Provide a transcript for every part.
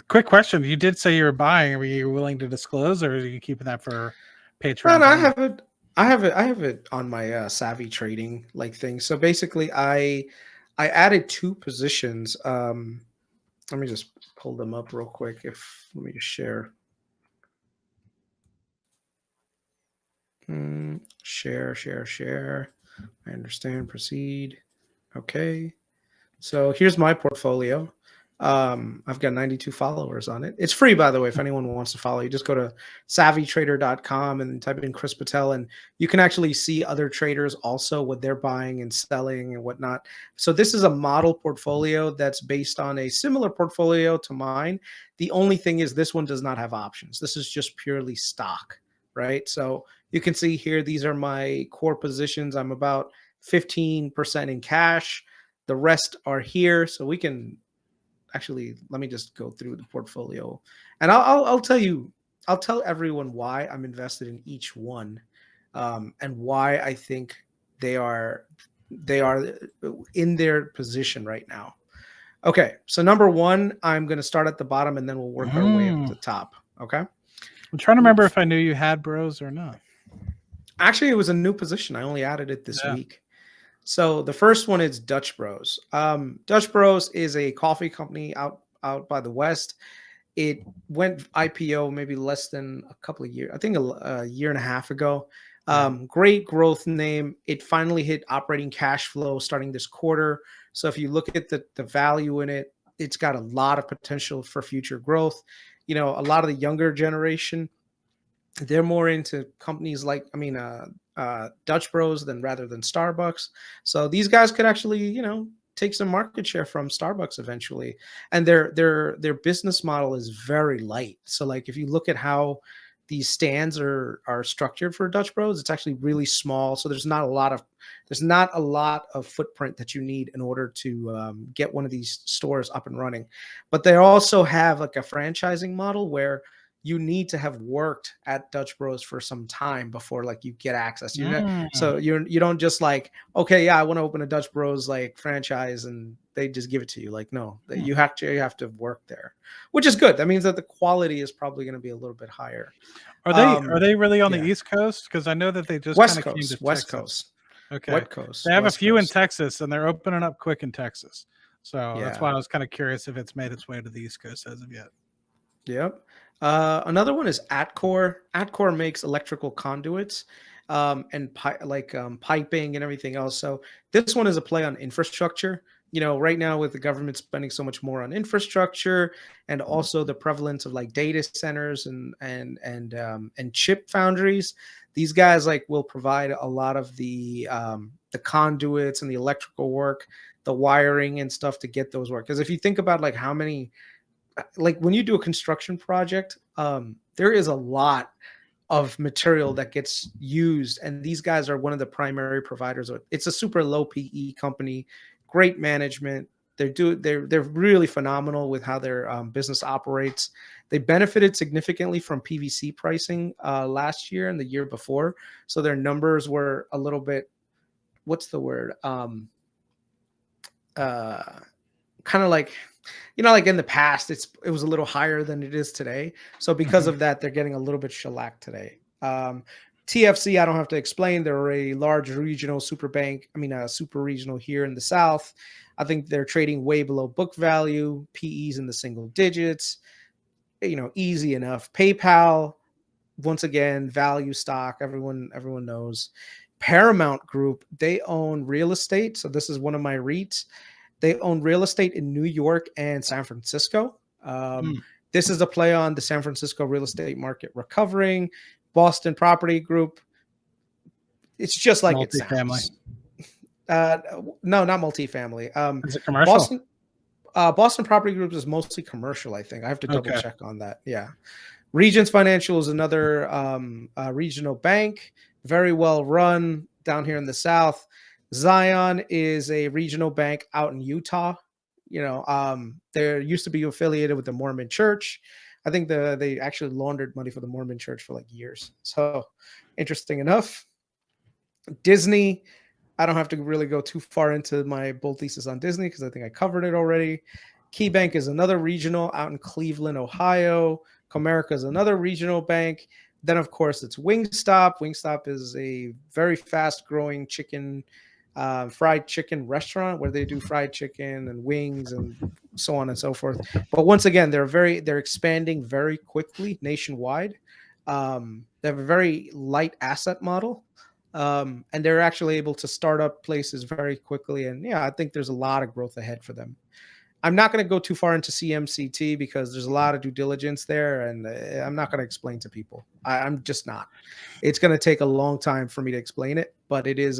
Quick question: you did say you were buying. Were you willing to disclose, or are you keeping that for No, Patreons no, I only? have it. I have it on my savvy trading like thing. So basically, I added two positions. Let me just pull them up real quick. If let me just share. Share. I understand. Proceed. Okay. So here's my portfolio. I've got 92 followers on it. It's free, by the way, if anyone wants to follow. You just go to savvytrader.com and type in Kris Patel, and you can actually see other traders also what they're buying and selling and whatnot. So this is a model portfolio that's based on a similar portfolio to mine. The only thing is this one does not have options. This is just purely stock, right? So you can see here, these are my core positions. I'm about 15% in cash. The rest are here. So we can actually, let me just go through the portfolio, and I'll tell you, I'll tell everyone why I'm invested in each one, and why I think they are they are in their position right now. Okay, so number one, I'm going to start at the bottom and then we'll work our way up Mm. to the top. Okay. I'm trying to remember if I knew you had bros or not. Actually, it was a new position. I only added it this Yeah. week. So the first one is Dutch Bros. Dutch Bros is a coffee company out by the West. It went IPO maybe less than a couple of years, I think a year and a half ago. Yeah. Great growth name. It finally hit operating cash flow starting this quarter. So if you look at the value in it, it's got a lot of potential for future growth. You know, a lot of the younger generation, they're more into companies like, Dutch Bros than rather than Starbucks. So these guys could actually, take some market share from Starbucks eventually. And their business model is very light. So like if you look at how these stands are structured for Dutch Bros, it's actually really small. So there's not a lot of footprint that you need in order to get one of these stores up and running. But they also have like a franchising model where you need to have worked at Dutch Bros for some time before like you get access. Mm. So you don't just like, okay, yeah, I want to open a Dutch Bros like franchise and they just give it to you. Like no, that you have to work there, which is good. That means that the quality is probably going to be a little bit higher. Are they really on the Yeah, East Coast? Because I know that they just kind West of came to Coast, West Texas. Coast, Okay. West Coast, They have a West few in Coast. Texas, and they're opening up quick in Texas. So that's Yeah. why I was kind of curious if it's made its way to the East Coast as of yet. Yep. Another one is Atcore. Atcore makes electrical conduits, and piping and everything else. So this one is a play on infrastructure. You know, right now with the government spending so much more on infrastructure, and also the prevalence of like data centers and chip foundries, these guys like will provide a lot of the conduits and the electrical work, the wiring and stuff to get those work. Because if you think about like how many, like when you do a construction project, there is a lot of material that gets used, and these guys are one of the primary providers. It's a super low PE company, great management. They're really phenomenal with how their business operates. They benefited significantly from PVC pricing last year and the year before, so their numbers were a little bit, what's the word, uh, kind of like, like in the past, it was a little higher than it is today. So because Mhm. of that, they're getting a little bit shellacked today. TFC, I don't have to explain. They're a large regional super bank. A super regional here in the South. I think they're trading way below book value, PEs in the single digits. Easy enough. PayPal, once again, value stock. Everyone knows. Paramount Group, they own real estate. So this is one of my REITs. They own real estate in New York and San Francisco. Mm. This is a play on the San Francisco real estate market recovering. Boston Property Group, it's just like it Multifamily. sounds. Uh, no, not multifamily. Is it commercial? Boston Boston Property Group is mostly commercial. I think I have to double Okay. check on that. Yeah, Regions Financial is another regional bank, very well run down here in the South. Zion is a regional bank out in Utah. They used to be affiliated with the Mormon Church. I think they actually laundered money for the Mormon Church for like years. So interesting enough. Disney, I don't have to really go too far into my bull thesis on Disney because I think I covered it already. KeyBank is another regional out in Cleveland, Ohio. Comerica is another regional bank. Then, of course, it's Wingstop. Wingstop is a very fast-growing fried chicken restaurant where they do fried chicken and wings and so on and so forth. But once again, they're expanding very quickly nationwide. They have a very light asset model, and they're actually able to start up places very quickly. And yeah, I think there's a lot of growth ahead for them. I'm not going to go too far into CMCT because there's a lot of due diligence there, and I'm not going to explain to people. I'm just not. It's going to take a long time for me to explain it, but it's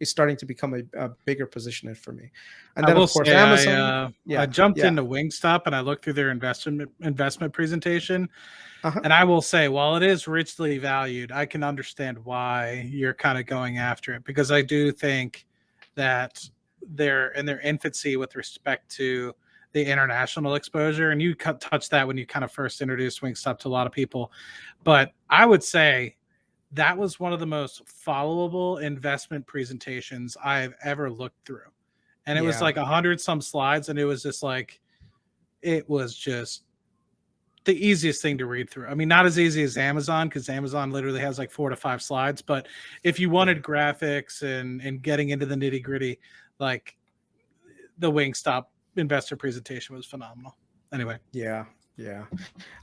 starting to become a bigger position for me. And then, of course, Amazon. I jumped into Wingstop and I looked through their investment presentation. And I will say, while it is richly valued, I can understand why you're kind of going after it, because I do think that they're in their infancy with respect to the international exposure. And you touched that when you kind of first introduced Wingstop to a lot of people. But I would say that was one of the most followable investment presentations I've ever looked through. And it was like 100 some slides. And it was just the easiest thing to read through. I mean, not as easy as Amazon, because Amazon literally has like 4 to 5 slides. But if you wanted graphics and getting into the nitty gritty, like the Wingstop investor presentation was phenomenal. Anyway. Yeah.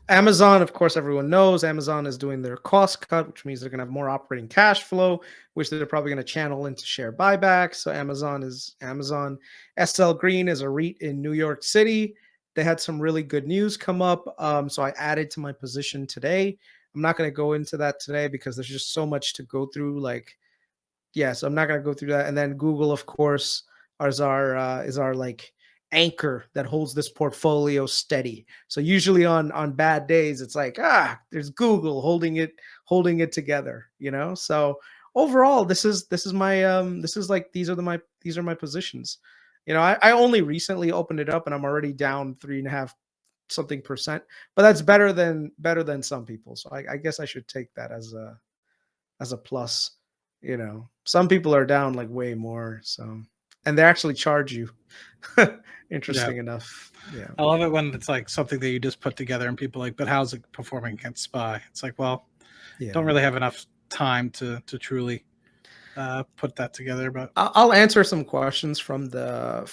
Amazon, of course, everyone knows Amazon is doing their cost cut, which means they're going to have more operating cash flow, which they're probably going to channel into share buybacks. So Amazon. SL Green is a REIT in New York City. They had some really good news come up. So I added to my position today. I'm not going to go into that today because there's just so much to go through. So I'm not going to go through that. And then Google, of course, is our like anchor that holds this portfolio steady. So usually on bad days, it's like, there's Google holding it together, So overall, these are my positions. I only recently opened it up and I'm already down 3.5 something %, but that's better than some people. So I guess I should take that as a plus. Some people are down like way more. So, and they actually charge you. Interesting enough. Yeah. I love it when it's like something that you just put together and people are like, but how's it performing against SPY? It's like, well, don't really have enough time to truly put that together. But I'll answer some questions from the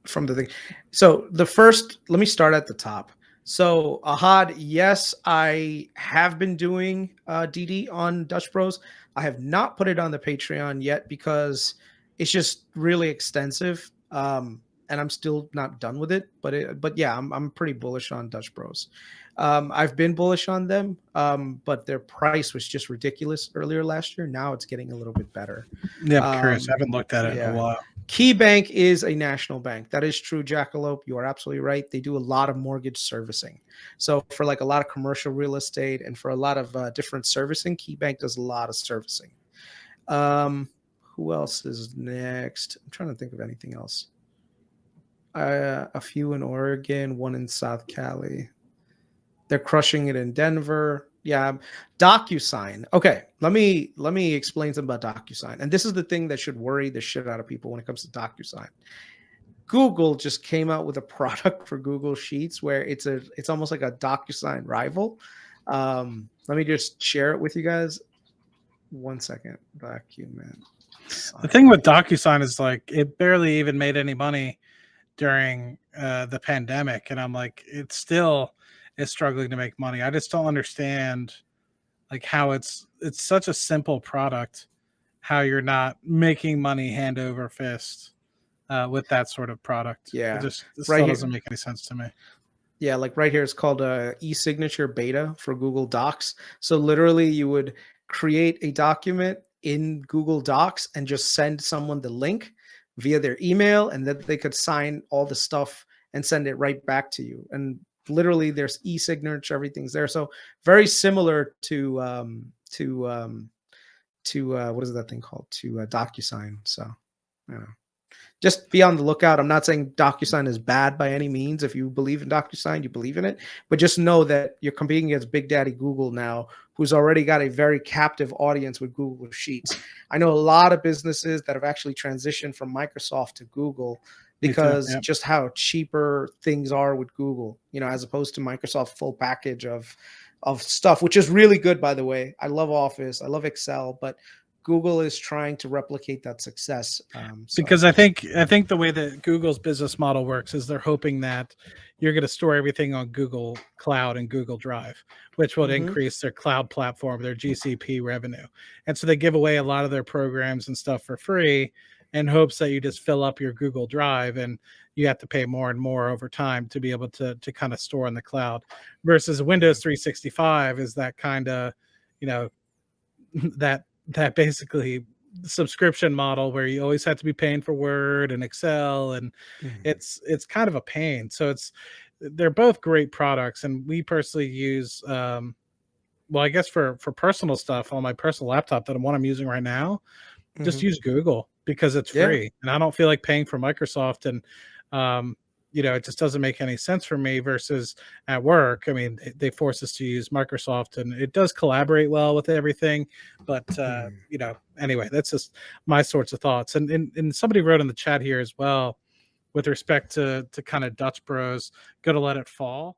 thing. So let me start at the top. So Ahad, yes, I have been doing DD on Dutch Bros. I have not put it on the Patreon yet because it's just really extensive, and I'm still not done with it. But yeah, I'm pretty bullish on Dutch Bros. I've been bullish on them, but their price was just ridiculous earlier last year. Now it's getting a little bit better. Yeah, I'm curious. I haven't looked at it in a while. KeyBank is a national bank. That is true, Jackalope. You are absolutely right. They do a lot of mortgage servicing. So for like a lot of commercial real estate and for a lot of different servicing, KeyBank does a lot of servicing. Who else is next? I'm trying to think of anything else. A few in Oregon, one in South Cali. They're crushing it in Denver. Yeah, DocuSign. Okay, let me explain something about DocuSign. And this is the thing that should worry the shit out of people when it comes to DocuSign. Google just came out with a product for Google Sheets where it's almost like a DocuSign rival. Let me just share it with you guys. 1 second. Document. The thing with DocuSign is like it barely even made any money during the pandemic, and I'm like, it still is struggling to make money. I just don't understand like how it's such a simple product, how you're not making money hand over fist with that sort of product. Yeah, this still doesn't make any sense to me. Yeah, like right here, it's called e-signature beta for Google Docs. So literally, you would create a document in Google Docs and just send someone the link via their email, and then they could sign all the stuff and send it right back to you. And literally, there's e-signature, everything's there. So very similar to what is that thing called? To DocuSign. So, just be on the lookout. I'm not saying DocuSign is bad by any means. If you believe in DocuSign, you believe in it. But just know that you're competing against Big Daddy Google now, who's already got a very captive audience with Google Sheets. I know a lot of businesses that have actually transitioned from Microsoft to Google Me too. because Yeah. just how cheaper things are with Google, as opposed to Microsoft full package of stuff, which is really good, by the way. I love Office, I love Excel, but Google is trying to replicate that success. Because I think the way that Google's business model works is they're hoping that you're going to store everything on Google Cloud and Google Drive, which will Mhm. increase their cloud platform, their GCP revenue. And so they give away a lot of their programs and stuff for free in hopes that you just fill up your Google Drive, and you have to pay more and more over time to be able to kind of store in the cloud. Versus Windows 365 is that kind of, you know, that basically subscription model where you always have to be paying for Word and Excel, and Mhm. it's kind of a pain. So they're both great products, and we personally use well, I guess for personal stuff on my personal laptop that I'm using right now, just Mhm. use Google because it's Yeah. free, and I don't feel like paying for Microsoft. And um, it just doesn't make any sense for me. Versus at work, I mean, they force us to use Microsoft, and it does collaborate well with everything. But Mhm. anyway, that's just my sorts of thoughts. And somebody wrote in the chat here as well with respect to kind of Dutch Bros, go to let it fall.